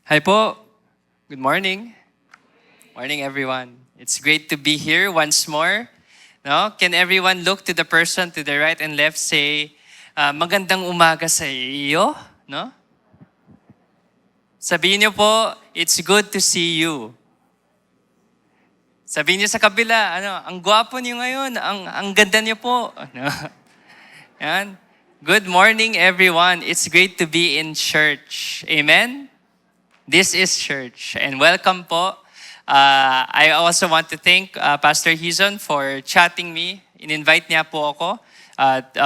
Hi po. Good morning. Morning, everyone. It's great to be here once more. No? Can everyone look to the person to the right and left, say, magandang umaga sa iyo? No? Sabihin niyo po, it's good to see you. Sabihin niyo sa kabila, ang gwapo niyo ngayon, ang ganda niyo po. No? Yan. Good morning, everyone. It's great to be in church. Amen? This is church. And welcome po. I also want to thank Pastor Hizon for chatting me. In-invite niya po ako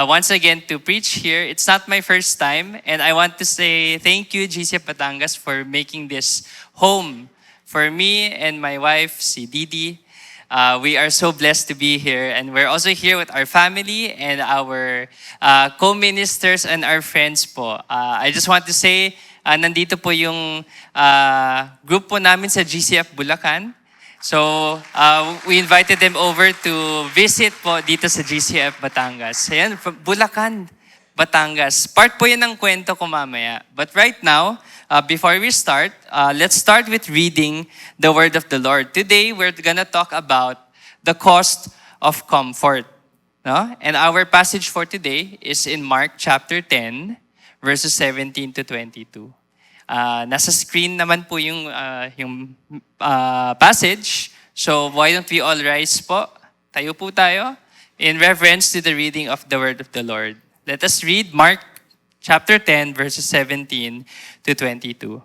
once again to preach here. It's not my first time. And I want to say thank you, GC Batangas, for making this home for me and my wife, si Didi. We are so blessed to be here. And we're also here with our family and our co-ministers and our friends po. I just want to say, nandito po yung group po namin sa GCF Bulacan. So, we invited them over to visit po dito sa GCF Batangas. Ayan, from Bulacan, Batangas. Part po yan ng kwento ko mamaya. But right now, before we start, let's start with reading the word of the Lord. Today, we're gonna talk about the cost of comfort. No? And our passage for today is in Mark chapter 10, verses 17 to 22. Nasa screen naman po yung passage. So why don't we all rise po? Tayo po tayo in reverence to the reading of the word of the Lord. Let us read Mark chapter 10, verses 17 to 22.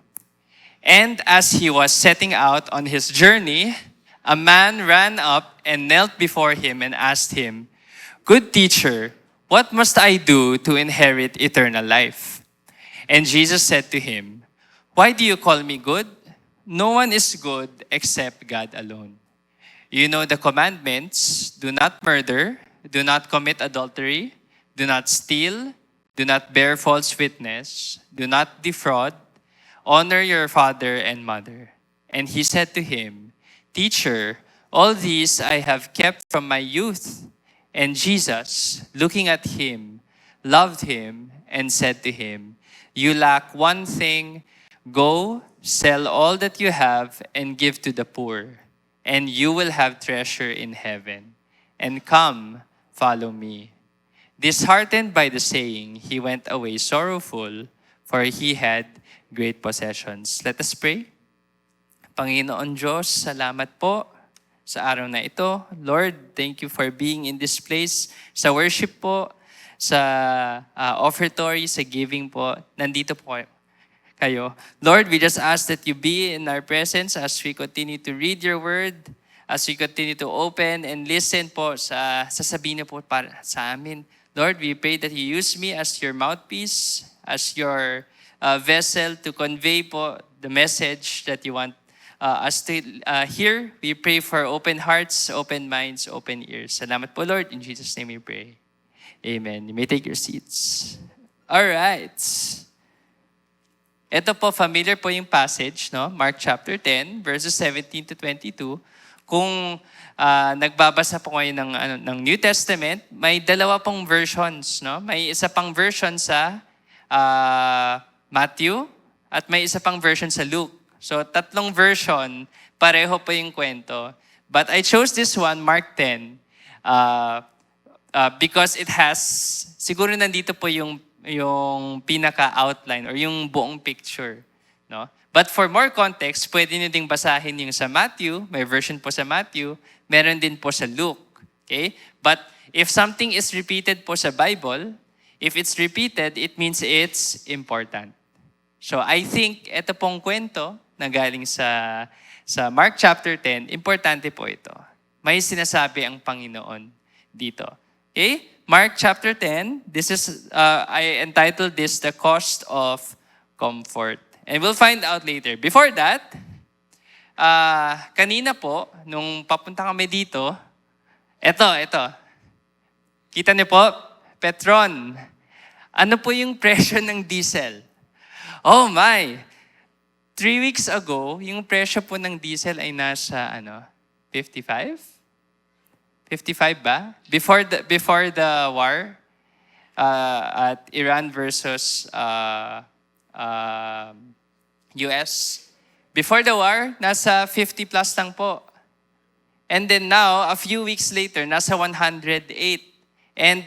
And as he was setting out on his journey, a man ran up and knelt before him and asked him, "Good teacher, what must I do to inherit eternal life?" And Jesus said to him, "Why do you call me good? No one is good except God alone. You know the commandments: do not murder, do not commit adultery, do not steal, do not bear false witness, do not defraud, honor your father and mother." And he said to him, "Teacher, all these I have kept from my youth." And Jesus, looking at him, loved him and said to him, "You lack one thing. Go, sell all that you have and give to the poor, and you will have treasure in heaven. And come, follow me." Disheartened by the saying, he went away sorrowful, for he had great possessions. Let us pray. Panginoon Diyos, salamat po sa araw na ito. Lord, thank you for being in this place. Sa worship po, sa offertory, sa giving po, nandito po kayo. Lord, we just ask that you be in our presence as we continue to read your word, as we continue to open and listen po sa sasabihin niyo po para sa amin. Lord, we pray that you use me as your mouthpiece, as your vessel to convey po the message that you want us to hear. We pray for open hearts, open minds, open ears. Salamat po, Lord. In Jesus' name we pray. Amen. You may take your seats. All right. Ito po, familiar po yung passage, no? Mark chapter 10, verses 17 to 22. Kung nagbabasa po kayo ng New Testament, may dalawa pong versions, no? May isa pang version sa Matthew at may isa pang version sa Luke. So, tatlong version, pareho po yung kwento. But I chose this one, Mark 10, because it has, siguro nandito po yung pinaka-outline or yung buong picture. No? But for more context, pwede nyo ding basahin yung sa Matthew, may version po sa Matthew, meron din po sa Luke. Okay? But if something is repeated po sa Bible, if it's repeated, it means it's important. So I think ito pong kwento na galing sa Mark chapter 10, importante po ito. May sinasabi ang Panginoon dito. Okay? Mark chapter 10, this is, I entitled this, The Cost of Comfort. And we'll find out later. Before that, kanina po, nung papunta kami dito, ito. Kita niyo po, Petron. Ano po yung presyo ng diesel? Oh my! 3 weeks ago, yung presyo po ng diesel ay nasa 55? 55 ba? Before the war at Iran versus US, Before the war, nasa 50 plus lang po. And then now, a few weeks later, nasa 108. And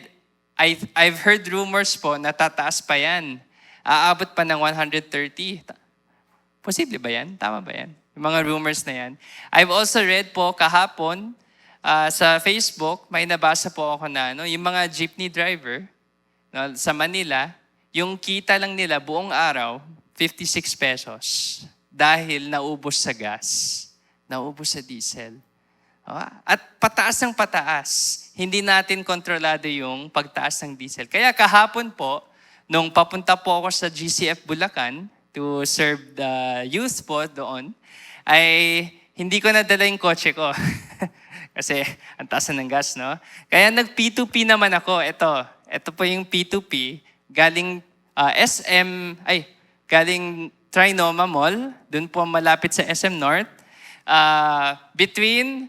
I've heard rumors po na tataas pa yan. Aabot pa ng 130. Posible ba yan? Tama ba yan? Yung mga rumors na yan. I've also read po kahapon sa Facebook, may nabasa po ako na yung mga jeepney driver sa Manila, yung kita lang nila buong araw, 56 pesos. Dahil naubos sa gas, naubos sa diesel. At pataas ng pataas. Hindi natin kontrolado yung pagtaas ng diesel. Kaya kahapon po, nung papunta po ako sa GCF Bulacan to serve the youth po doon, ay hindi ko nadala yung kotse ko. Kasi ang taas ng gas, no? Kaya nag-P2P naman ako. Ito po yung P2P. Galing galing Trinoma Mall. Doon po malapit sa SM North. Between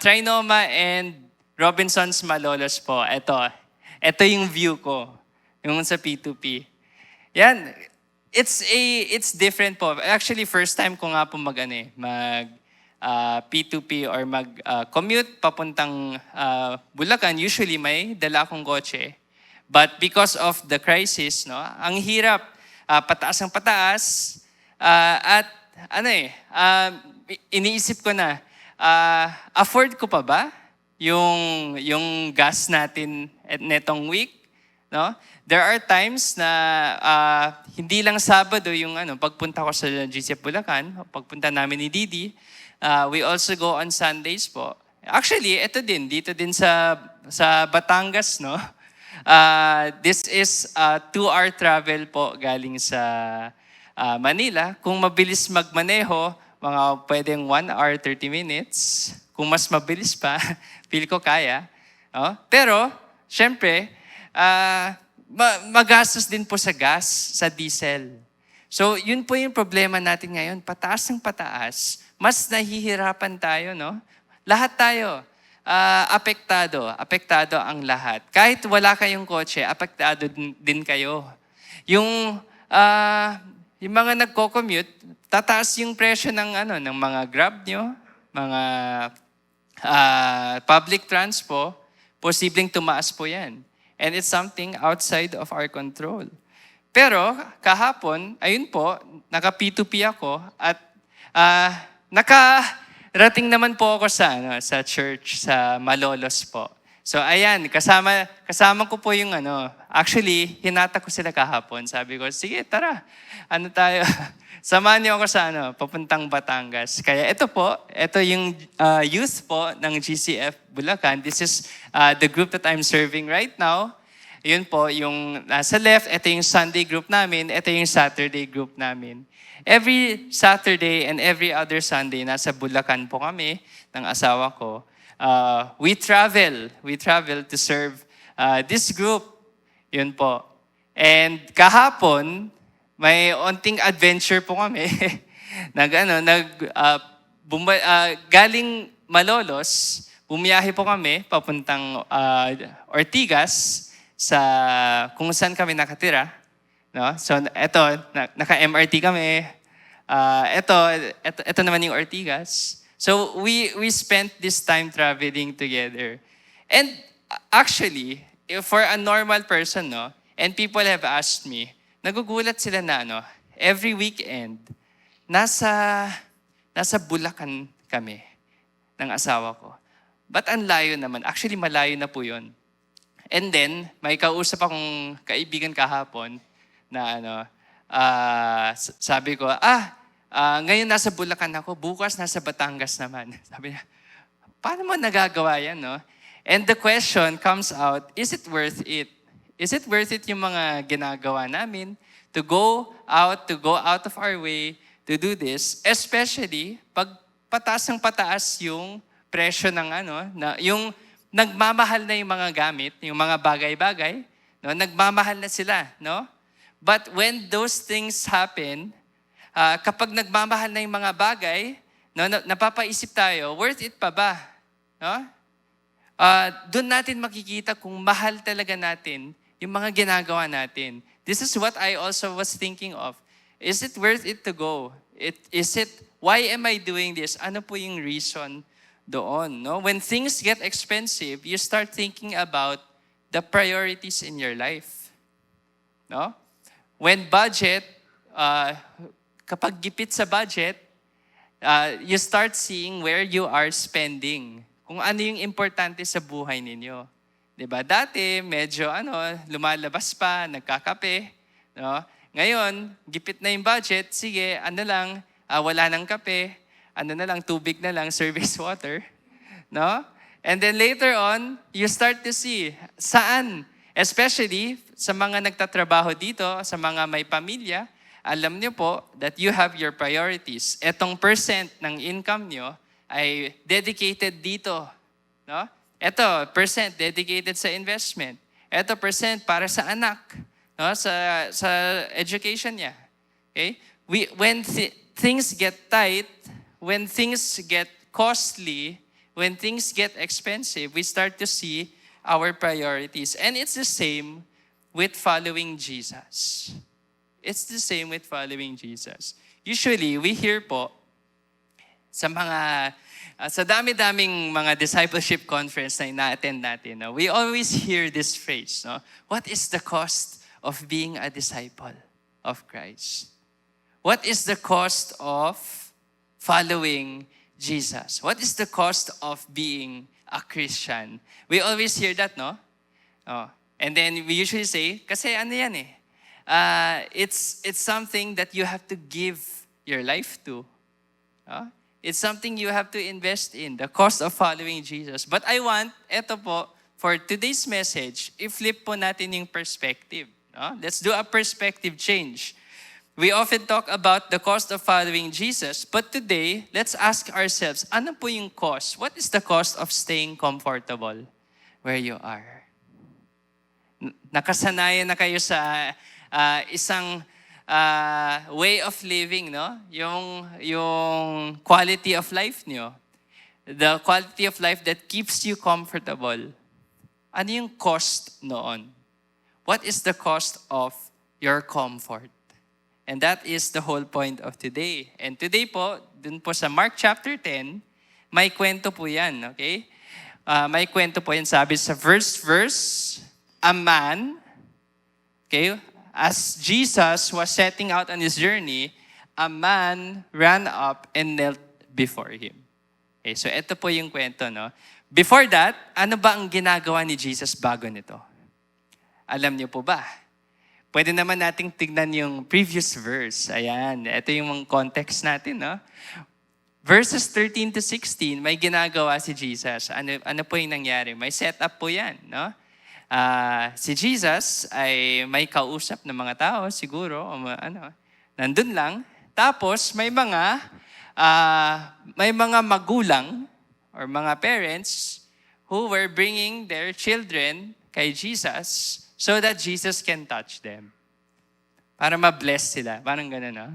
Trinoma and Robinson's Malolos po. Ito yung view ko. Yung sa P2P. Yan. It's different po. Actually, first time ko nga po P2P or mag-commute papuntang Bulacan. Usually may dala akong kotse. But because of the crisis, ang hirap. Pataas ang pataas. At iniisip ko na, afford ko pa ba yung gas natin netong week? No? There are times na hindi lang Sabado yung pagpunta ko sa GCF Bulacan, pagpunta namin ni Didi, we also go on Sundays po. Actually, dito din sa Batangas, no? This is a 2-hour travel po galing sa Manila. Kung mabilis magmaneho, mga pwedeng 1 hour 30 minutes. Kung mas mabilis pa, feel ko kaya. Pero, syempre, magastos din po sa gas, sa diesel. So, yun po yung problema natin ngayon. Pataas ng pataas, mas nahihirapan tayo, no? Lahat tayo, apektado ang lahat. Kahit wala kayong kotse, apektado din kayo. Yung mga nagko-commute, tataas yung presyo ng mga Grab nyo, mga public transpo, posibleng tumaas po yan. And it's something outside of our control. Pero kahapon, ayun po, naka-P2P ako at nakarating naman po ako sa church, sa Malolos po. So ayan, kasama ko po yung actually, hinata ko sila kahapon. Sabi ko, sige, tara, tayo, samahan niyo ako sa papuntang Batangas. Kaya ito yung youth po ng GCF Bulacan. This is the group that I'm serving right now. Yun po, yung nasa left, ito yung Sunday group namin, ito yung Saturday group namin. Every Saturday and every other Sunday, nasa Bulacan po kami ng asawa ko. We travel to serve this group. Yun po. And kahapon, may onting adventure po kami. Galing Malolos, bumiyahe po kami papuntang Ortigas, sa kung saan kami nakatira. No? So, naka-MRT kami. Ito naman yung Ortigas. So, we spent this time traveling together. And actually, for a normal person, and people have asked me, nagugulat sila na, every weekend, nasa Bulacan kami ng asawa ko. But ang layo naman. Actually, malayo na po yun. And then, may kausap akong kaibigan kahapon na sabi ko, ngayon nasa Bulacan ako, bukas nasa Batangas naman. Sabi niya, paano mo nagagawa yan, no? And the question comes out, is it worth it? Is it worth it yung mga ginagawa namin to go out of our way to do this? Especially, pag pataas ng pataas yung presyo ng yung nagmamahal na yung mga gamit, yung mga bagay-bagay, nagmamahal na sila, no? But when those things happen, kapag nagmamahal na yung mga bagay, napapaisip tayo, worth it pa ba? No? Doon natin makikita kung mahal talaga natin yung mga ginagawa natin. This is what I also was thinking of. Is it worth it to go? Why am I doing this? Ano po yung reason doon? No? When things get expensive, you start thinking about the priorities in your life. No? When kapag gipit sa budget, you start seeing where you are spending. Kung ano yung importante sa buhay ninyo. 'Di ba? Dati, medyo lumalabas pa, nagkakape. No? Ngayon, gipit na yung budget, sige, wala nang kape, na lang, tubig na lang, service water. No? And then later on, you start to see saan, especially sa mga nagtatrabaho dito, sa mga may pamilya, alam niyo po that you have your priorities. Etong percent ng income niyo ay dedicated dito. No? Ito, percent dedicated sa investment. Ito, percent para sa anak. No? Sa education niya. Okay? When things get tight, when things get costly, when things get expensive, we start to see our priorities. And it's the same with following Jesus. It's the same with following Jesus. Usually, we hear po sa dami-daming mga discipleship conference na ina-attend natin, no? We always hear this phrase, no? What is the cost of being a disciple of Christ? What is the cost of following Jesus? What is the cost of being a Christian? We always hear that, no? Oh. And then we usually say, kasi yan eh. It's something that you have to give your life to. It's something you have to invest in, the cost of following Jesus. But I want, for today's message, i-flip po natin yung perspective. Let's do a perspective change. We often talk about the cost of following Jesus, but today, let's ask ourselves, ano po yung cost? What is the cost of staying comfortable where you are? Nakasanayan na kayo sa isang way of living, no? Yung quality of life niyo. The quality of life that keeps you comfortable. Ano yung cost noon? What is the cost of your comfort? And that is the whole point of today. And today po, dun po sa Mark chapter 10, may kwento po yan, okay? May kwento po yan, sabi sa first verse, a man, okay, as Jesus was setting out on his journey, a man ran up and knelt before him. Okay, so ito po yung kwento, no? Before that, ano ba ang ginagawa ni Jesus bago nito? Alam niyo po ba? Pwede naman nating tignan yung previous verse. Ayan, ito yung context natin, no? Verses 13 to 16, may ginagawa si Jesus. Ano po yung nangyari? May setup po yan, no? Si Jesus ay may kausap ng mga tao, siguro, nandun lang. Tapos may mga magulang or mga parents who were bringing their children kay Jesus so that Jesus can touch them. Para ma-bless sila. Parang gano'n, no?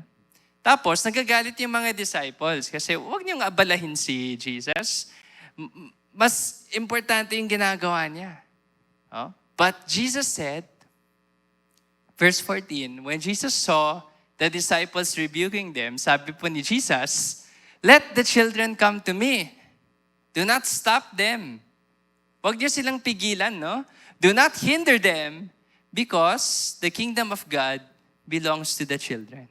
Tapos, nagagalit yung mga disciples kasi huwag niyong abalahin si Jesus. Mas importante yung ginagawa niya. Oh? But Jesus said, verse 14, when Jesus saw the disciples rebuking them, sabi po ni Jesus, let the children come to me. Do not stop them. Huwag niyo silang pigilan, no? Do not hinder them because the kingdom of God belongs to the children.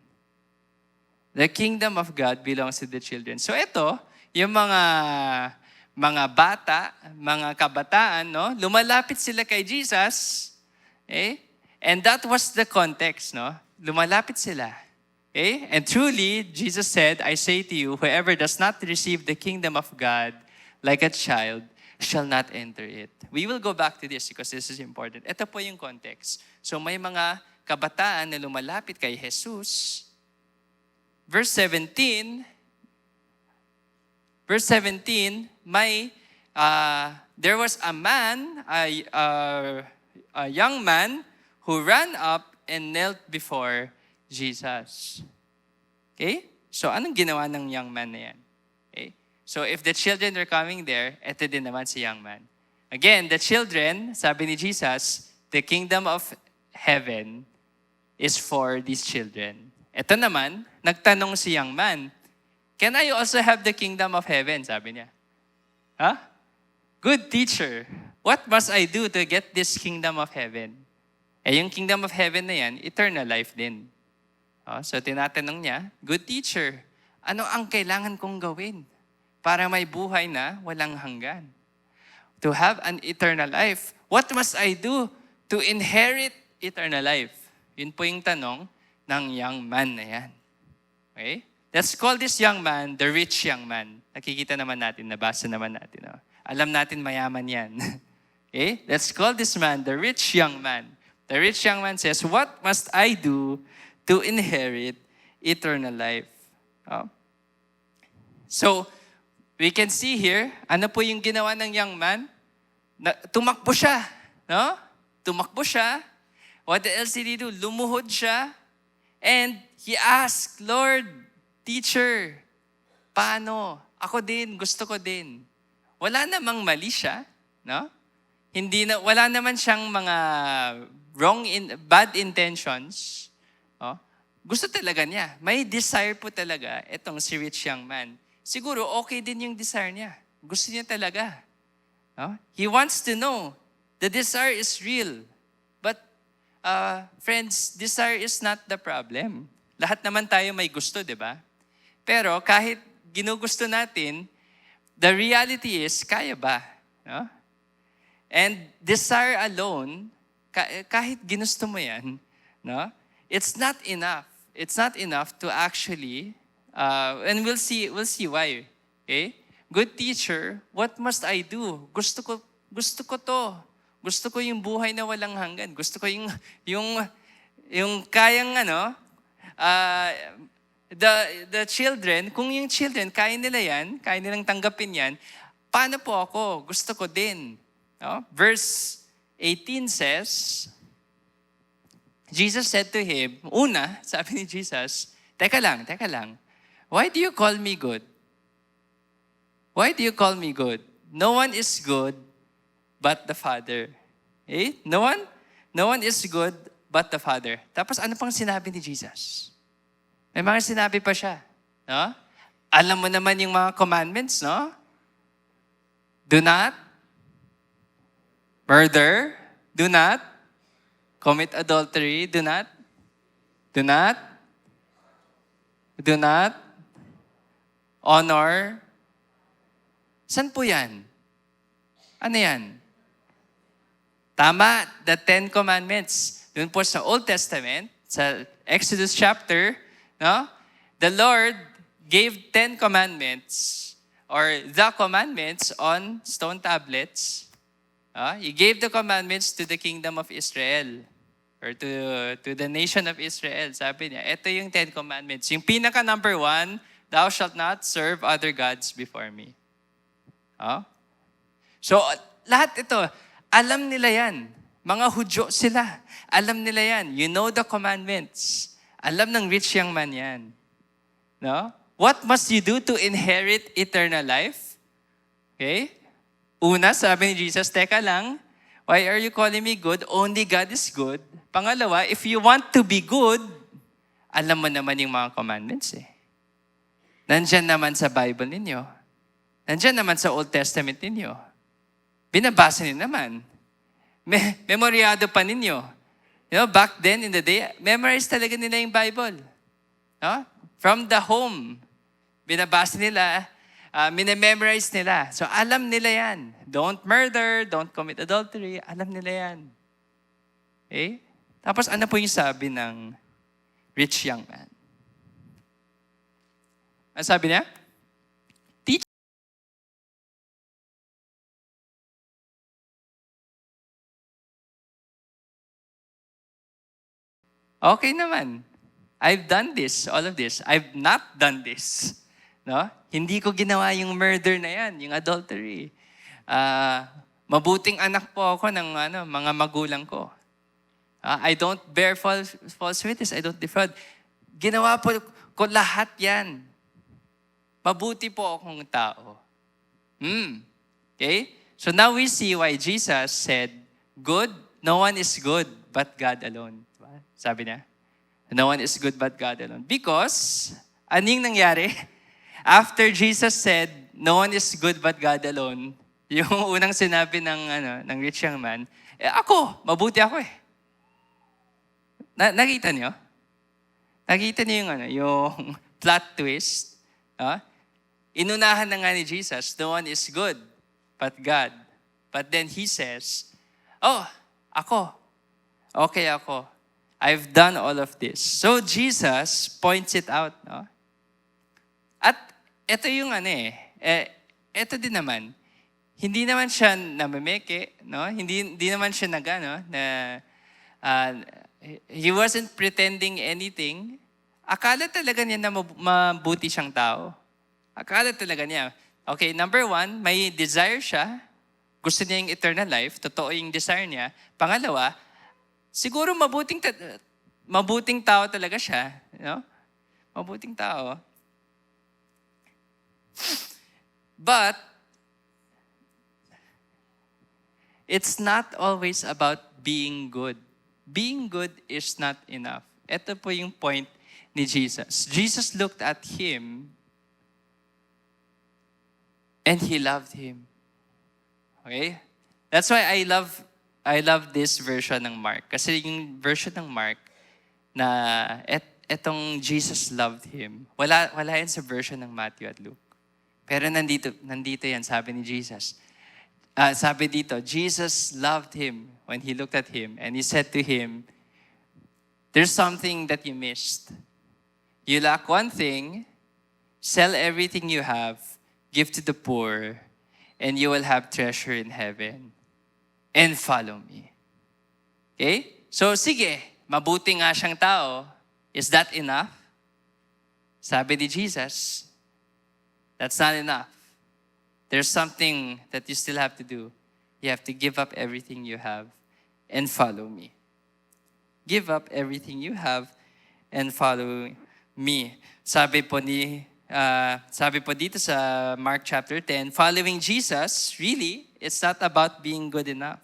The kingdom of God belongs to the children. So ito, yung mga bata, mga kabataan, no? Lumalapit sila kay Jesus. Okay? And that was the context, no? Lumalapit sila. Okay? And truly, Jesus said, I say to you, whoever does not receive the kingdom of God like a child shall not enter it. We will go back to this because this is important. Ito po yung context. So may mga kabataan na lumalapit kay Jesus. Verse 17, there was a man, a young man who ran up and knelt before Jesus. Okay? So anong ginawa ng young man na yan? Okay? So if the children are coming there, eto din naman si young man. Again, the children, sabi ni Jesus, the kingdom of heaven is for these children. Ito naman, nagtanong si young man, "Can I also have the kingdom of heaven?" Sabi niya. Ha? "Good teacher, what must I do to get this kingdom of heaven?" Eh yung kingdom of heaven na yan, eternal life din. So tinatanong niya, "Good teacher, ano ang kailangan kong gawin para may buhay na walang hanggan? To have an eternal life, what must I do to inherit eternal life?" Yun po yung tanong ng young man na yan. Okay? Let's call this young man the rich young man. Nakikita naman natin, nabasa naman natin. Alam natin mayaman yan. Okay? Let's call this man the rich young man. The rich young man says, "What must I do to inherit eternal life?" So, we can see here, ano po yung ginawa ng young man? Tumakbo siya. No? Tumakbo siya. What else did he do? Lumuhod siya. And he asked, "Lord, teacher, paano? Ako din, gusto ko din." Wala namang mali siya. No? Wala naman siyang mga bad intentions. Gusto talaga niya. May desire po talaga itong si rich young man. Siguro okay din yung desire niya. Gusto niya talaga. He wants to know. The desire is real. But, friends, desire is not the problem. Lahat naman tayo may gusto, di ba? Pero kahit ginugusto natin, the reality is, kaya ba? And desire alone, kahit ginusto mo yan, it's not enough. It's not enough to actually, and we'll see why. Okay? "Good teacher, what must I do? Gusto ko to. Gusto ko yung buhay na walang hanggan. Gusto ko yung kayang the children, kung yung children, kaya nila yan, kaya nilang tanggapin yan, paano po ako? Gusto ko din." Verse 18 says, Jesus said to him, sabi ni Jesus, teka lang. Why do you call me good? Why do you call me good? No one is good but the Father. No one is good but the Father. Tapos ano pang sinabi ni Jesus? May mga sinabi pa siya. No? Alam mo naman yung mga commandments, no? Do not murder. Do not commit adultery. Do not honor. Saan po yan? Ano yan? Tama, the 10 Commandments. Doon po sa Old Testament, sa Exodus chapter, no? The Lord gave 10 commandments or the commandments on stone tablets. He gave the commandments to the kingdom of Israel or to the nation of Israel. Sabi niya, ito yung 10 commandments. Yung pinaka number 1, "Thou shalt not serve other gods before me." So, lahat ito, alam nila yan. Mga Hudyo sila. Alam nila yan. You know the commandments. Alam ng rich young man yan. No? What must you do to inherit eternal life? Okay? Una, sabi ni Jesus, teka lang, why are you calling me good? Only God is good. Pangalawa, if you want to be good, alam mo naman yung mga commandments eh. Nandyan naman sa Bible ninyo. Nandyan naman sa Old Testament ninyo. Binabasa niyo naman. Memoryado pa ninyo. You know, back then in the day, memorize talaga nila yung Bible. No? From the home, binabasa nila, minememorize nila. So alam nila yan. Don't murder, don't commit adultery. Alam nila yan. Okay? Tapos ano po yung sabi ng rich young man? Ano sabi niya? Okay naman. I've done this, all of this. I've not done this. No? Hindi ko ginawa yung murder na yan, yung adultery. Mabuting anak po ako ng mga magulang ko. I don't bear false witness. I don't defraud. Ginawa po ko lahat yan. Mabuti po akong tao. Okay? So now we see why Jesus said, good, no one is good but God alone. Sabi niya. No one is good but God alone. Because, anong nangyari? After Jesus said, no one is good but God alone, yung unang sinabi ng rich young man, ako, mabuti ako eh. Nakita niyo? Nakita niyo yung plot twist? Inunahan na nga ni Jesus, no one is good but God. But then He says, ako. Okay ako. I've done all of this. So Jesus points it out. No? At ito yung ito din naman, hindi naman siya namemeke, no? Hindi naman siya he wasn't pretending anything. Akala talaga niya na mabuti siyang tao. Akala talaga niya. Okay, number one, may desire siya. Gusto niya yung eternal life. Totoo yung desire niya. Pangalawa, siguro mabuting tao talaga siya. No? Mabuting tao. But, it's not always about being good. Being good is not enough. Ito po yung point ni Jesus. Jesus looked at him and He loved him. Okay? That's why I love this version ng Mark. Kasi yung version ng Mark na etong Jesus loved him, wala yan sa version ng Matthew at Luke. Pero nandito yan, sabi ni Jesus. Sabi dito, Jesus loved him when He looked at him and He said to him, there's something that you missed. You lack one thing, sell everything you have, give to the poor, and you will have treasure in heaven. And follow me. Okay? So sige, mabuti nga siyang tao. Is that enough? Sabi ni Jesus, that's not enough. There's something that you still have to do. You have to give up everything you have and follow me. Give up everything you have and follow me. Sabi po dito sa Mark chapter 10, following Jesus, really, it's not about being good enough.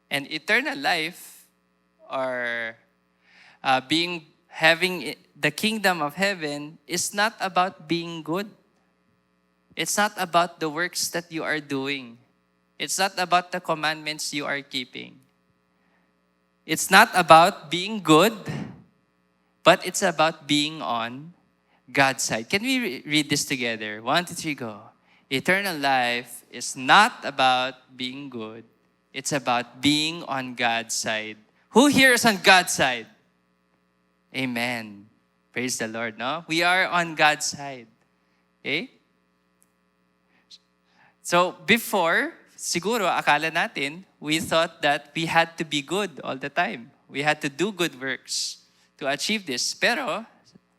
And eternal life, or having the kingdom of heaven, is not about being good. It's not about the works that you are doing. It's not about the commandments you are keeping. It's not about being good, but it's about being on God's side. Can we read this together? 1, 2, 3, go. Eternal life is not about being good. It's about being on God's side. Who here is on God's side? Amen. Praise the Lord, no? We are on God's side. Okay? So before, siguro akala natin, we thought that we had to be good all the time. We had to do good works to achieve this. Pero,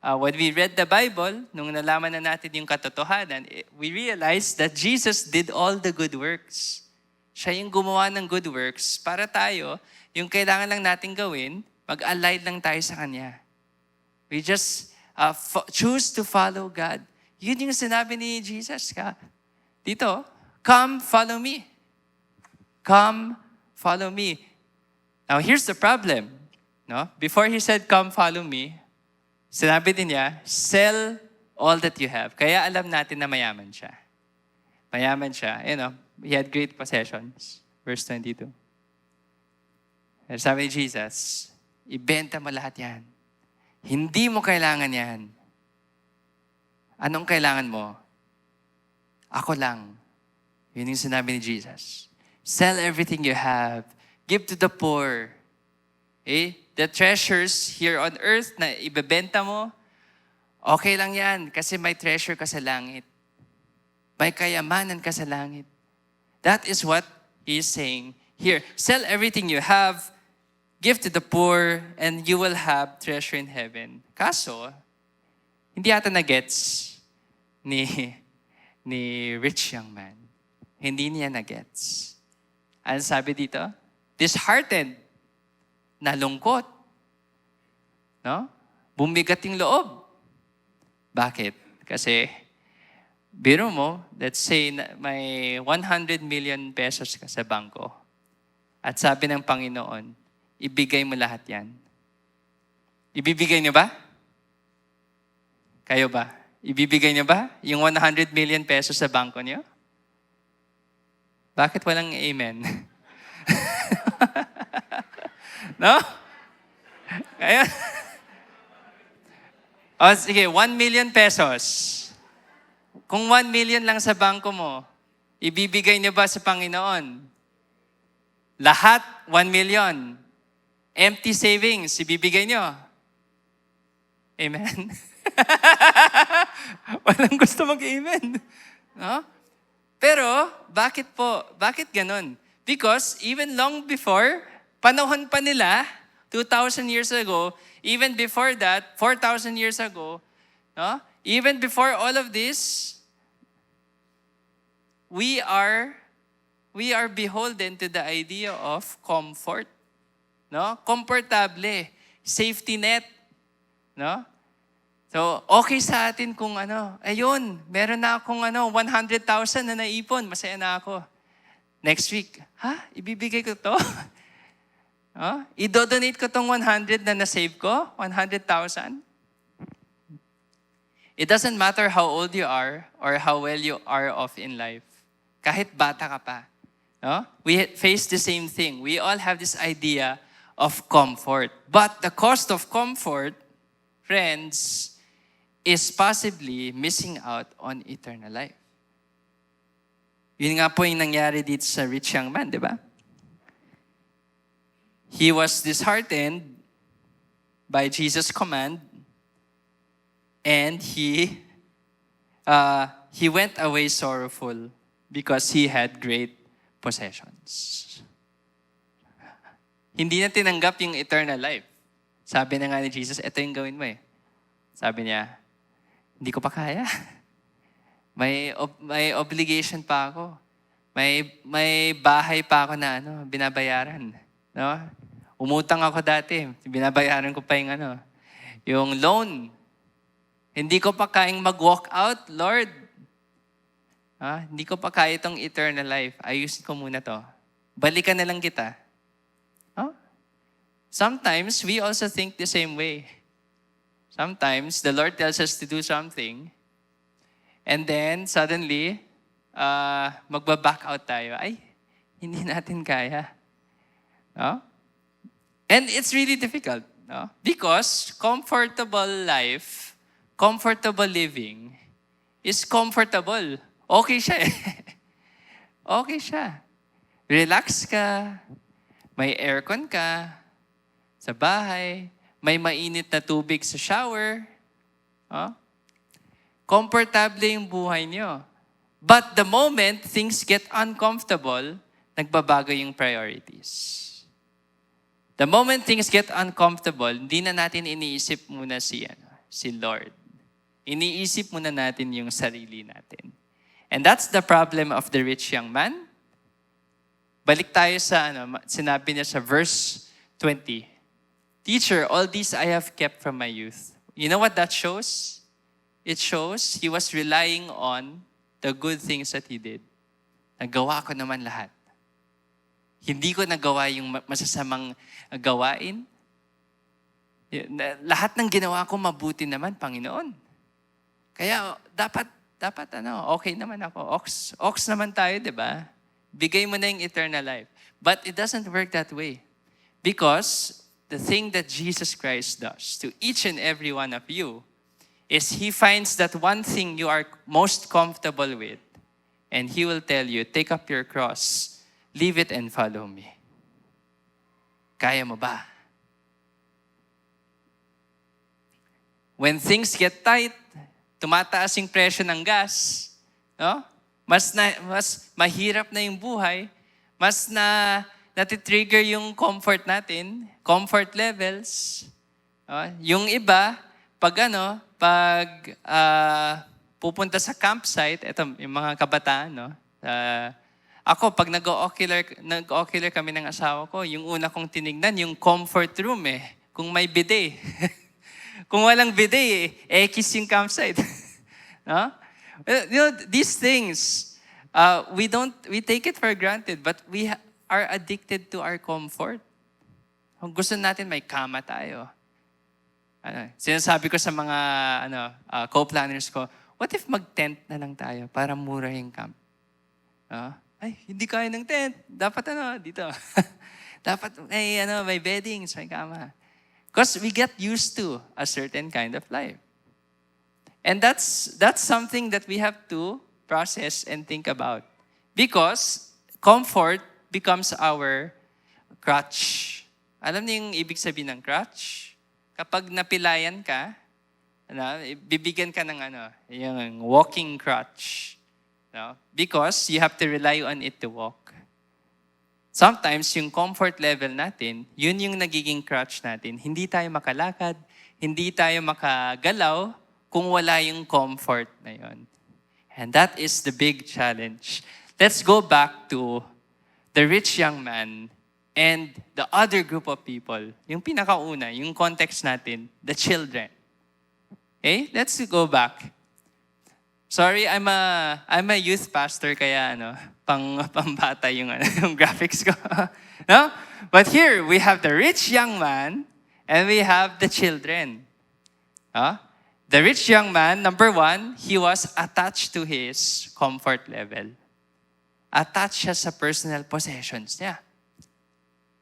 when we read the Bible, nung nalaman na natin yung katotohanan, we realized that Jesus did all the good works. Siya yung gumawa ng good works para tayo, yung kailangan lang natin gawin, mag-align lang tayo sa Kanya. We just choose to follow God. Yun yung sinabi ni Jesus ka. Dito, come, follow me. Come, follow me. Now, here's the problem. No? Before He said, come, follow me, sinabi din niya, sell all that you have. Kaya alam natin na mayaman siya. Mayaman siya. He had great possessions. Verse 22. Sabi ni Jesus, ibenta mo lahat yan. Hindi mo kailangan yan. Anong kailangan mo? Ako lang. Yun yung sinabi ni Jesus. Sell everything you have. Give to the poor. The treasures here on earth na ibebenta mo, okay lang yan kasi may treasure ka sa langit. May kayamanan ka sa langit. That is what He is saying here. Sell everything you have, give to the poor, and you will have treasure in heaven. Kaso, hindi ata na-gets ni rich young man. Hindi niya na-gets. Ano sabi dito? Disheartened. Nalungkot. No? Bumigat yung loob. Bakit? Kasi, biro mo, let's say may 100 million pesos ka sa bangko. At sabi ng Panginoon, ibigay mo lahat yan. Ibibigay niyo ba? Kayo ba? Ibibigay niyo ba yung 100 million pesos sa bangko niyo? Bakit walang amen? No? Kaya, sige, 1 million pesos. Kung 1 million lang sa bangko mo, ibibigay niyo ba sa Panginoon? Lahat, 1 million. Empty savings, ibibigay niyo. Amen? Walang gusto mag-amen. No? Pero, bakit po? Bakit ganun? Because even long before, panahon pa nila, 2,000 years ago, even before that, 4,000 years ago, no? Even before all of this, we are beholden to the idea of comfort. No? Komportable, safety net, no? So, okay sa atin kung ayun, meron na akong 100,000 na naipon, masaya na ako. Next week, ibibigay ko to? I-donate ko tong 100 na na-save ko, 100,000? It doesn't matter how old you are or how well you are off in life. Kahit bata ka pa. No? We face the same thing. We all have this idea of comfort. But the cost of comfort, friends, is possibly missing out on eternal life. Yun nga po yung nangyari dito sa rich young man, di ba? He was disheartened by Jesus' command, and he went away sorrowful because he had great possessions. Hindi na tinanggap yung eternal life. Sabi na nga ni Jesus, ito yung gawin mo eh. Sabi niya, hindi ko pa kaya. May obligation pa ako. May bahay pa ako na binabayaran. No? Umutang ako dati. Binabayaran ko pa yung loan. Hindi ko pa kayang mag-walk out, Lord. Hindi ko pa kaya itong eternal life. Ayusin ko muna to. Balikan na lang kita. Sometimes, we also think the same way. Sometimes, the Lord tells us to do something, and then, suddenly, magbaback out tayo. Ay, hindi natin kaya. No? And it's really difficult. No? Because comfortable life, comfortable living, is comfortable. Okay siya eh. Okay siya. Relax ka, may aircon ka sa bahay, may mainit na tubig sa shower. Komportable yung buhay niyo. But the moment things get uncomfortable, nagbabago yung priorities. The moment things get uncomfortable, hindi na natin iniisip muna si Lord. Iniisip muna natin yung sarili natin. And that's the problem of the rich young man. Balik tayo sa sinabi niya sa verse 20. Teacher, all these I have kept from my youth. You know what that shows? It shows he was relying on the good things that he did. Nagawa ko naman lahat. Hindi ko nagawa yung masasamang gawain. Lahat ng ginawa ko mabuti naman, Panginoon. Kaya dapat okay naman ako. Ox naman tayo, di ba? Bigay mo na yung eternal life. But it doesn't work that way. Because the thing that Jesus Christ does to each and every one of you is He finds that one thing you are most comfortable with, and He will tell you, take up your cross, leave it and follow me. Kaya mo ba? When things get tight, tumataas yung presyo ng gas, no? Mas mahirap na yung buhay, mas natitrigger yung comfort natin, comfort levels. Yung iba, pag pupunta sa campsite, ito, yung mga kabataan, no? Ako, pag nag-ocular kami ng asawa ko, yung una kong tinignan, yung comfort room kung may bidet. Kung walang bidet, kiss yung campsite. No? These things, we take it for granted, but we are addicted to our comfort. Kung gusto natin, may kama tayo. Sinasabi ko sa mga co-planners ko, what if mag-tent na lang tayo para mura yung camp? Ay, hindi kaya ng tent. Dapat dito. Dapat may beddings, may kama. Because we get used to a certain kind of life. And that's something that we have to process and think about. Because comfort becomes our crutch. Alam niyo yung ibig sabihin ng crutch? Kapag napilayan ka, bibigyan ka ng yung walking crutch. Because you have to rely on it to walk. Sometimes, yung comfort level natin, yun yung nagiging crutch natin. Hindi tayo makalakad, hindi tayo makagalaw kung wala yung comfort na yun. And that is the big challenge. Let's go back to the rich young man and the other group of people. Yung pinakauna, yung context natin, the children. Okay? Let's go back. Sorry, I'm a youth pastor kaya pambata yung yung graphics ko. No? But here we have the rich young man and we have the children. The rich young man, number one, he was attached to his comfort level. Attached siya sa personal possessions niya.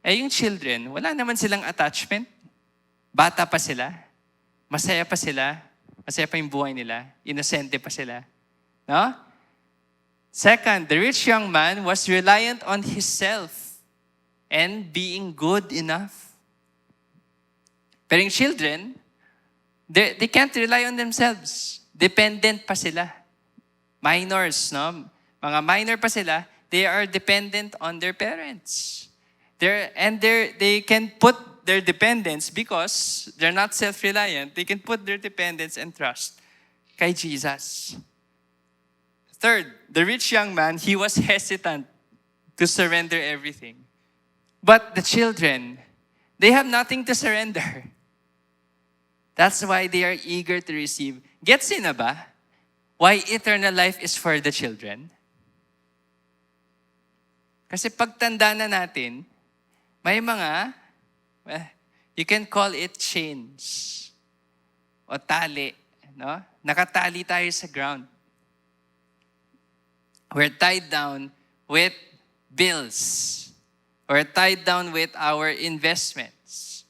Yung children, wala naman silang attachment. Bata pa sila. Masaya pa sila. Masaya pa yung buhay nila. Inosente pa sila. No? Second, the rich young man was reliant on himself and being good enough. Pero yung children, they can't rely on themselves. Dependent pa sila. Minors, no? Mga minor pa sila, they are dependent on their parents. They can put their dependence because they're not self-reliant. They can put their dependence and trust kay Jesus. Third, the rich young man, he was hesitant to surrender everything. But the children, they have nothing to surrender. That's why they are eager to receive. Gets in na ba? Why eternal life is for the children? Kasi pagtanda na natin, may mga, you can call it chains o tali. No? Nakatali tayo sa ground. We're tied down with bills. We're tied down with our investments.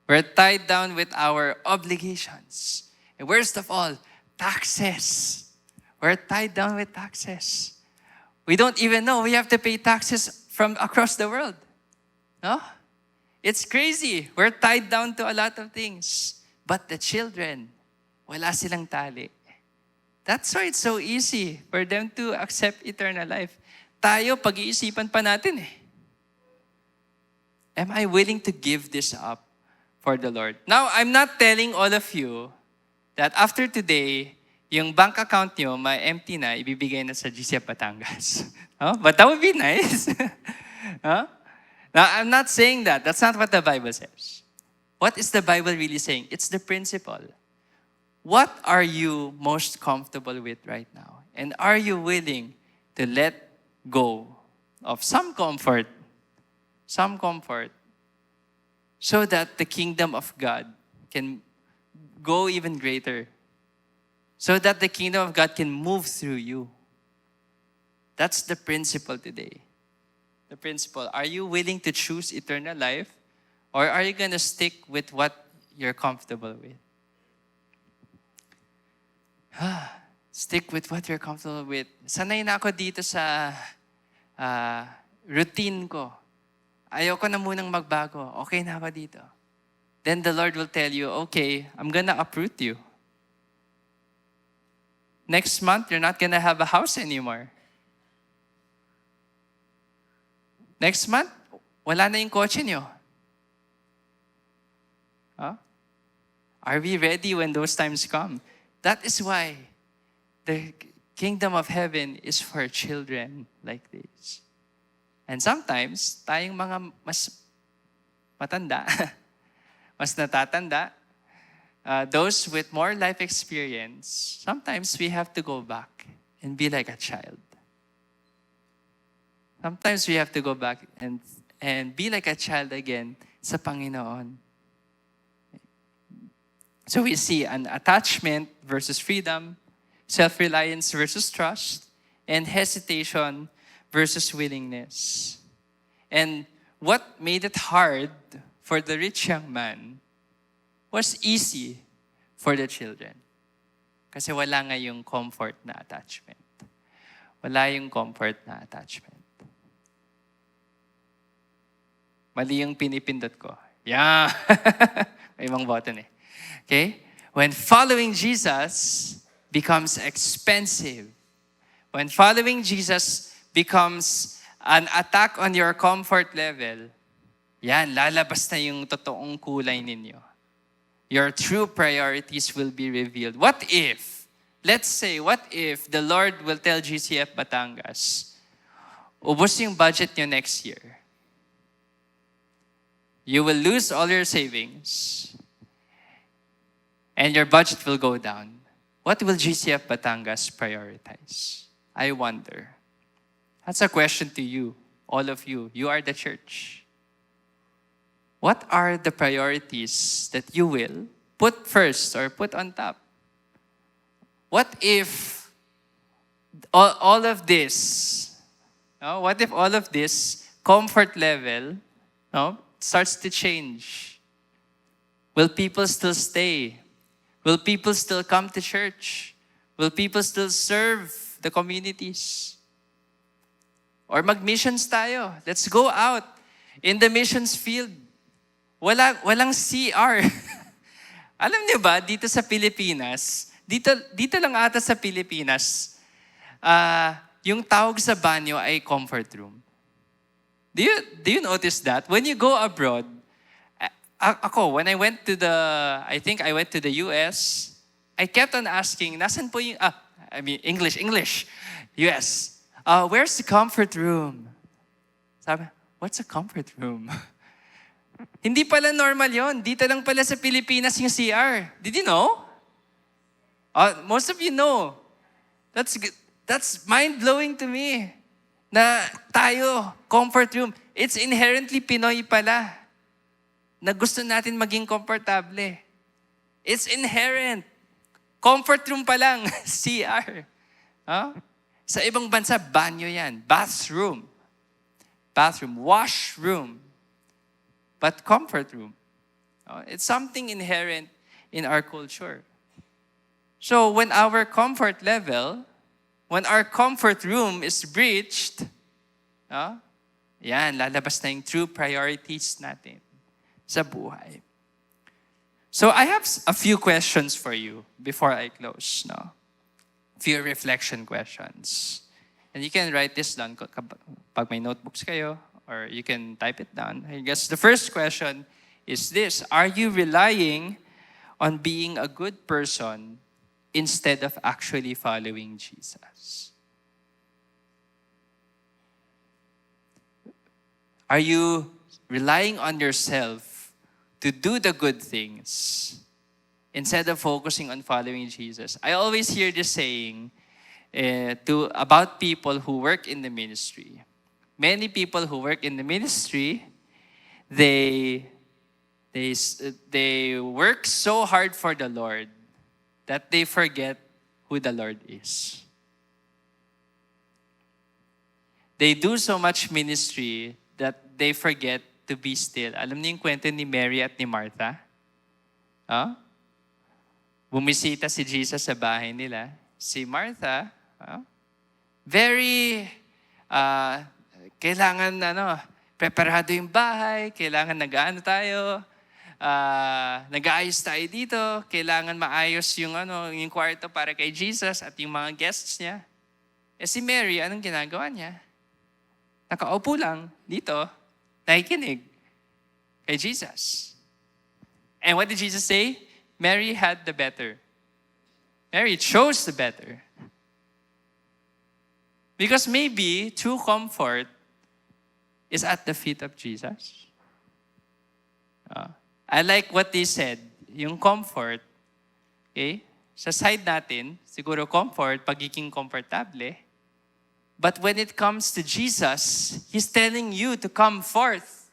We're tied down with our obligations. And worst of all, taxes. We're tied down with taxes. We don't even know we have to pay taxes from across the world. No? It's crazy. We're tied down to a lot of things. But the children, wala silang tali. That's why it's so easy for them to accept eternal life. Tayo, pag-iisipan pa natin eh. Am I willing to give this up for the Lord? Now, I'm not telling all of you that after today, yung bank account nyo, ma-empty na, ibibigay na sa GCF Batangas. But that would be nice. Now, I'm not saying that. That's not what the Bible says. What is the Bible really saying? It's the principle. What are you most comfortable with right now? And are you willing to let go of some comfort, so that the kingdom of God can go even greater? So that the kingdom of God can move through you. That's the principle today. The principle. Are you willing to choose eternal life? Or are you going to stick with what you're comfortable with? Stick with what you're comfortable with. Sanay na ako dito sa routine ko. Ayoko na munang magbago. Okay na ako dito. Then the Lord will tell you, okay, I'm gonna uproot you. Next month, you're not gonna have a house anymore. Next month, wala na yung kotse nyo. Are we ready when those times come? That is why the kingdom of heaven is for children like this. And sometimes, tayong mga mas matanda, mas natatanda, those with more life experience, sometimes we have to go back and be like a child. Sometimes we have to go back and be like a child again sa Panginoon. So we see an attachment versus freedom, self-reliance versus trust, and hesitation versus willingness. And what made it hard for the rich young man was easy for the children. Kasi wala nga yung comfort na attachment. Wala yung comfort na attachment. Mali yung pinipindot ko. Yeah. May ibang button eh. Okay? When following Jesus becomes expensive, when following Jesus becomes an attack on your comfort level, yan, lalabas na yung totoong kulay ninyo. Your true priorities will be revealed. What if, let's say, what if the Lord will tell GCF Batangas, ubos yung budget nyo next year. You will lose all your savings and your budget will go down. What will GCF Batangas prioritize? I wonder. That's a question to you, all of you. You are the church. What are the priorities that you will put first or put on top? What if all of this, what if all of this comfort level starts to change? Will people still stay? Will people still come to church? Will people still serve the communities? Or mag-missions tayo. Let's go out in the missions field. Walang CR. Alam niyo ba, dito sa Pilipinas, dito lang ata sa Pilipinas, yung tawag sa banyo ay comfort room. Do you notice that? When you go abroad, when I went to I think I went to the US, I kept on asking, nasan po yung, English, US. Where's the comfort room? Sabi, what's a comfort room? Hindi pala normal yon. Dito lang pala sa Pilipinas yung CR. Did you know? Most of you know. That's mind-blowing to me. Na tayo, comfort room. It's inherently Pinoy pala. Na gusto natin maging komportable. It's inherent. Comfort room pa lang, CR. Sa ibang bansa, banyo yan. Bathroom, washroom. But comfort room. It's something inherent in our culture. So when our comfort level, when our comfort room is breached, yan, lalabas na yung true priorities natin sa buhay. So I have a few questions for you before I close. Few reflection questions. And you can write this down pag may notebooks kayo, or you can type it down. I guess the first question is this: are you relying on being a good person instead of actually following Jesus? Are you relying on yourself to do the good things instead of focusing on following Jesus? I always hear this saying about people who work in the ministry. Many people who work in the ministry, they work so hard for the Lord that they forget who the Lord is. They do so much ministry that they forget to be still. Alam niyo yung kwento ni Mary at ni Martha? Bumisita si Jesus sa bahay nila. Si Martha, very kailangan preparado yung bahay, kailangan nag-aano tayo, nag-aayos tayo dito, kailangan maayos yung kwarto para kay Jesus at yung mga guests niya. Si Mary, anong ginagawa niya? Nakaupo lang dito, nakikinig kay Jesus. And what did Jesus say? Mary had the better. Mary chose the better. Because maybe true comfort is at the feet of Jesus. I like what they said. Yung comfort, okay? Sa side natin, siguro comfort, pagiging komportable. But when it comes to Jesus, He's telling you to come forth.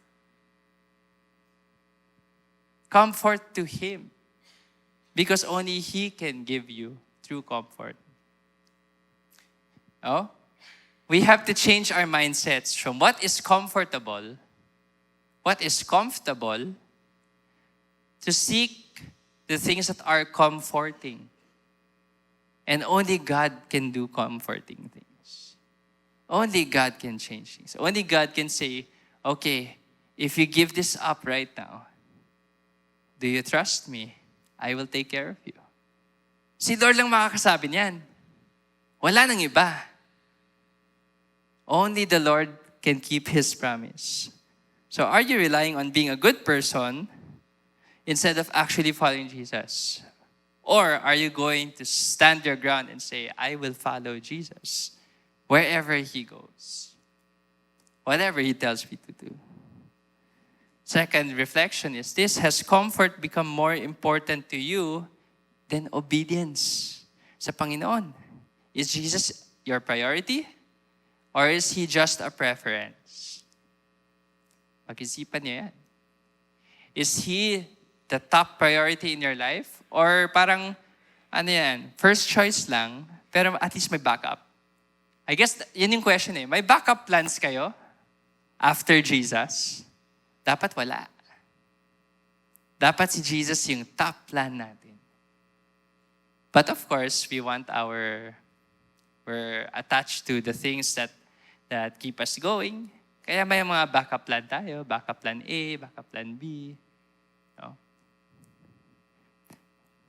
Come forth to Him. Because only He can give you true comfort. Oh? We have to change our mindsets from what is comfortable, what is comfortable, to seek the things that are comforting. And only God can do comforting things. Only God can change things. Only God can say, okay, if you give this up right now, do you trust me? I will take care of you. Si Lord lang makakasabi niyan. Wala nang iba. Only the Lord can keep His promise. So are you relying on being a good person instead of actually following Jesus? Or are you going to stand your ground and say, I will follow Jesus wherever He goes, whatever He tells me to do? Second reflection is this: has comfort become more important to you than obedience sa Panginoon? Is Jesus your priority? Or is He just a preference? Pag-isipan niyo yan. Is He the top priority in your life? Or parang, first choice lang, pero at least may backup? I guess, yun yung question eh. May backup plans kayo after Jesus? Dapat wala. Dapat si Jesus yung top plan natin. But of course, we're attached to the things that keep us going. Kaya may mga backup plan tayo. Backup plan A, backup plan B. No?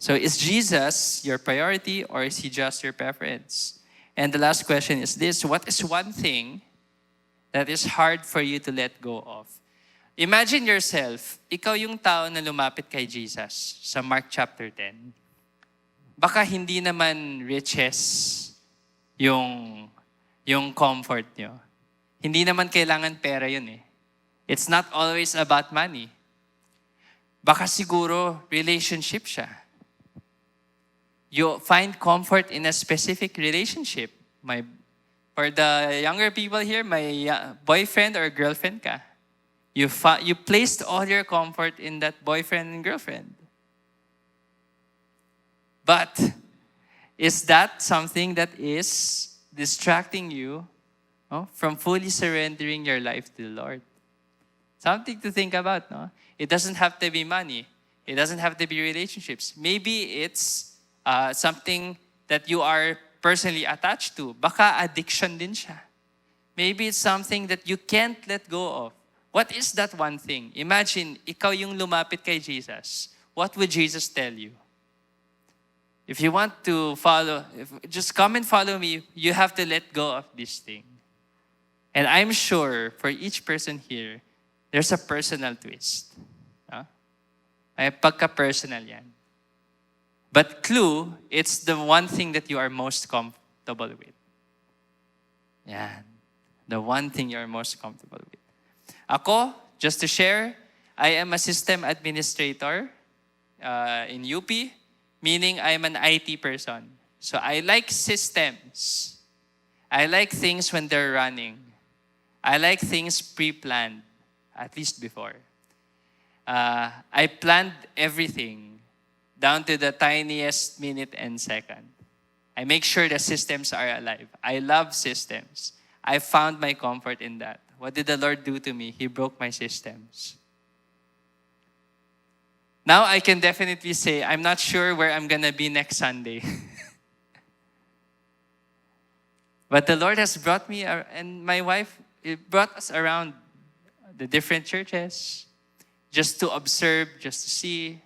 So is Jesus your priority or is He just your preference? And the last question is this: what is one thing that is hard for you to let go of? Imagine yourself, ikaw yung tao na lumapit kay Jesus sa Mark chapter 10. Baka hindi naman riches yung comfort nyo. Hindi naman kailangan pera yun eh. It's not always about money. Baka siguro relationship siya. You find comfort in a specific relationship. For the younger people here, may boyfriend or girlfriend ka. You placed all your comfort in that boyfriend and girlfriend. But is that something that is distracting you from fully surrendering your life to the Lord? Something to think about, no? It doesn't have to be money. It doesn't have to be relationships. Maybe it's something that you are personally attached to. Baka addiction din siya. Maybe it's something that you can't let go of. What is that one thing? Imagine, ikaw yung lumapit kay Jesus. What would Jesus tell you? If you want to follow, just come and follow me, you have to let go of this thing. And I'm sure for each person here, there's a personal twist. Ay pagka-personal yan. But clue, it's the one thing that you are most comfortable with. Yan. The one thing you are most comfortable with. Ako, just to share, I am a system administrator in UP, meaning I am an IT person. So I like systems. I like things when they're running. I like things pre-planned, at least before. I planned everything down to the tiniest minute and second. I make sure the systems are alive. I love systems. I found my comfort in that. What did the Lord do to me? He broke my systems. Now I can definitely say, I'm not sure where I'm gonna be next Sunday. But the Lord has brought me, and my wife, it brought us around the different churches, just to observe, just to see.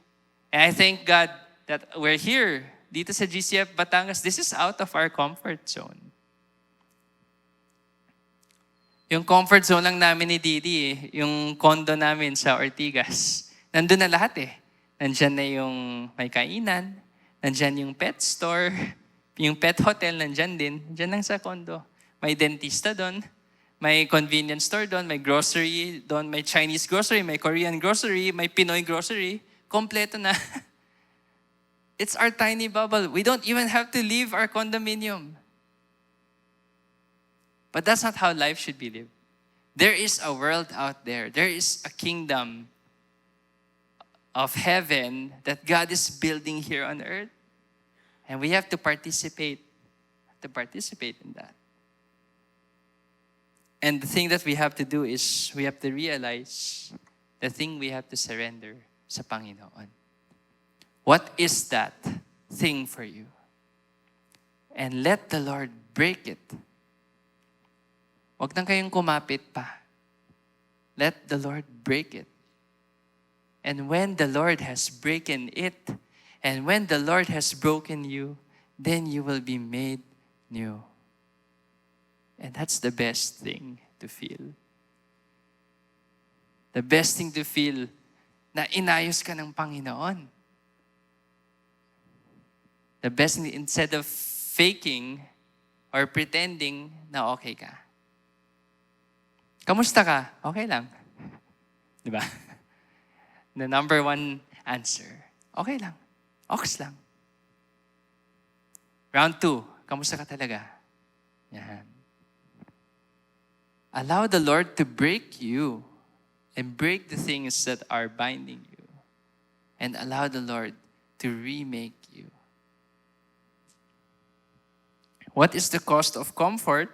And I thank God that we're here, dito sa GCF Batangas. This is out of our comfort zone. Yung comfort zone lang namin ni Didi, yung condo namin sa Ortigas, nandun na lahat eh. Nandyan na yung may kainan, nandyan yung pet store, yung pet hotel nandyan din, nandyan lang sa condo. May dentista doon, may convenience store doon, may grocery doon, may Chinese grocery, may Korean grocery, may Pinoy grocery. Kompleto na. It's our tiny bubble. We don't even have to leave our condominium. But that's not how life should be lived. There is a world out there. There is a kingdom of heaven that God is building here on earth. And we have to participate in that. And the thing that we have to do is we have to realize the thing we have to surrender sa Panginoon. What is that thing for you? And let the Lord break it. Huwag nang kayong kumapit pa. Let the Lord break it. And when the Lord has broken it, and when the Lord has broken you, then you will be made new. And that's the best thing to feel. The best thing to feel na inayos ka ng Panginoon. The best thing, instead of faking or pretending na okay ka. Kamusta ka? Okay lang. Di ba? The number one answer, okay lang. Ox lang. Round 2, kamusta ka talaga? Yan. Allow the Lord to break you and break the things that are binding you. And allow the Lord to remake you. What is the cost of comfort?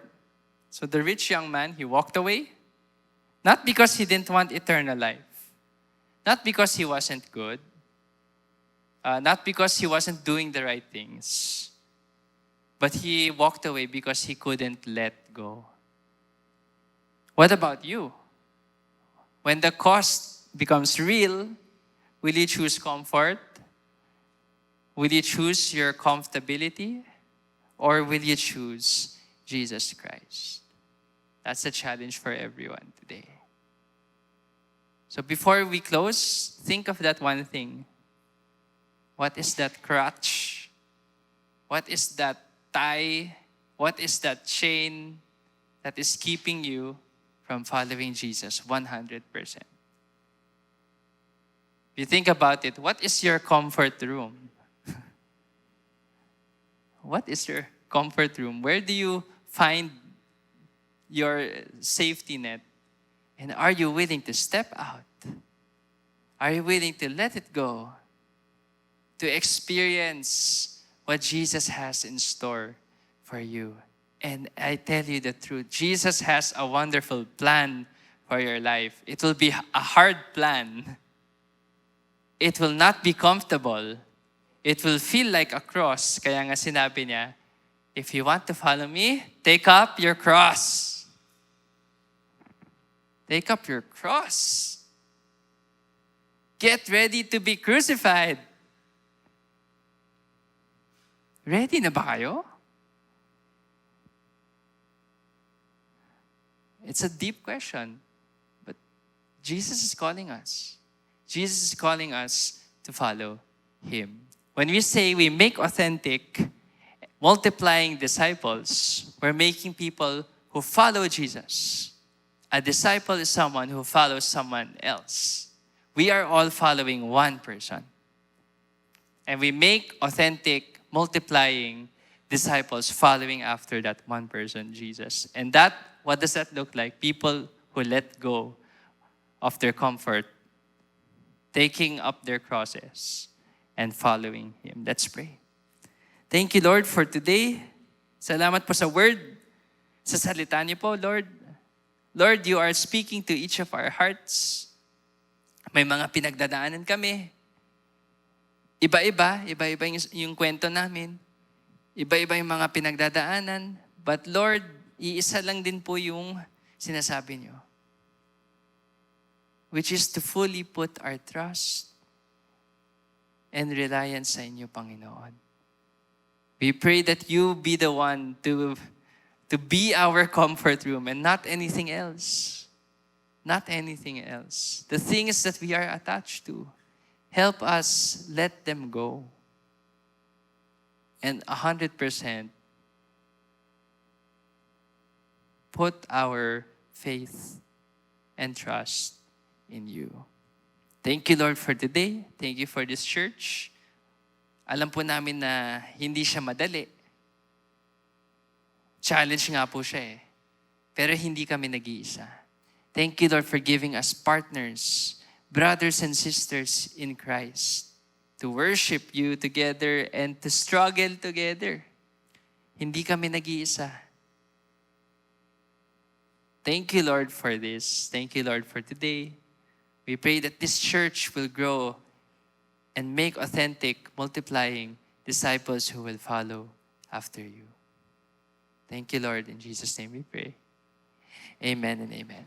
So the rich young man, he walked away. Not because he didn't want eternal life. Not because he wasn't good. Not because he wasn't doing the right things. But he walked away because he couldn't let go. What about you? When the cost becomes real, will you choose comfort? Will you choose your comfortability? Or will you choose Jesus Christ? That's a challenge for everyone today. So before we close, think of that one thing. What is that crutch? What is that tie? What is that chain that is keeping you from following Jesus 100%? If you think about it, what is your comfort room? What is your comfort room? Where do you find your safety net? And are you willing to step out? Are you willing to let it go? To experience what Jesus has in store for you. And I tell you the truth, Jesus has a wonderful plan for your life. It will be a hard plan. It will not be comfortable. It will feel like a cross. Kaya nga sinabi niya, if you want to follow me, take up your cross. Take up your cross. Get ready to be crucified. Ready na ba kayo? It's a deep question. But Jesus is calling us. Jesus is calling us to follow Him. When we say we make authentic, multiplying disciples, we're making people who follow Jesus. A disciple is someone who follows someone else. We are all following one person. And we make authentic, multiplying disciples following after that one person, Jesus. And that, what does that look like? People who let go of their comfort, taking up their crosses, and following Him. Let's pray. Thank you, Lord, for today. Salamat po sa word, sa salita niyo po, Lord. Lord, you are speaking to each of our hearts. May mga pinagdadaanan kami. Iba-iba yung kwento namin. Iba-iba yung mga pinagdadaanan. But Lord, iisa lang din po yung sinasabi niyo. Which is to fully put our trust and reliance sa inyo, Panginoon. We pray that you be the one to be our comfort room and not anything else. Not anything else. The things that we are attached to, help us let them go. And 100% put our faith and trust in you. Thank you, Lord, for today. Thank you for this church. Alam po namin na hindi siya madali. Challenge nga po siya eh. Pero hindi kami nag-iisa. Thank you, Lord, for giving us partners brothers and sisters in Christ, to worship you together and to struggle together. Hindi kami nag-iisa. Thank you, Lord, for this. Thank you, Lord, for today. We pray that this church will grow and make authentic, multiplying disciples who will follow after you. Thank you, Lord. In Jesus' name we pray. Amen and amen.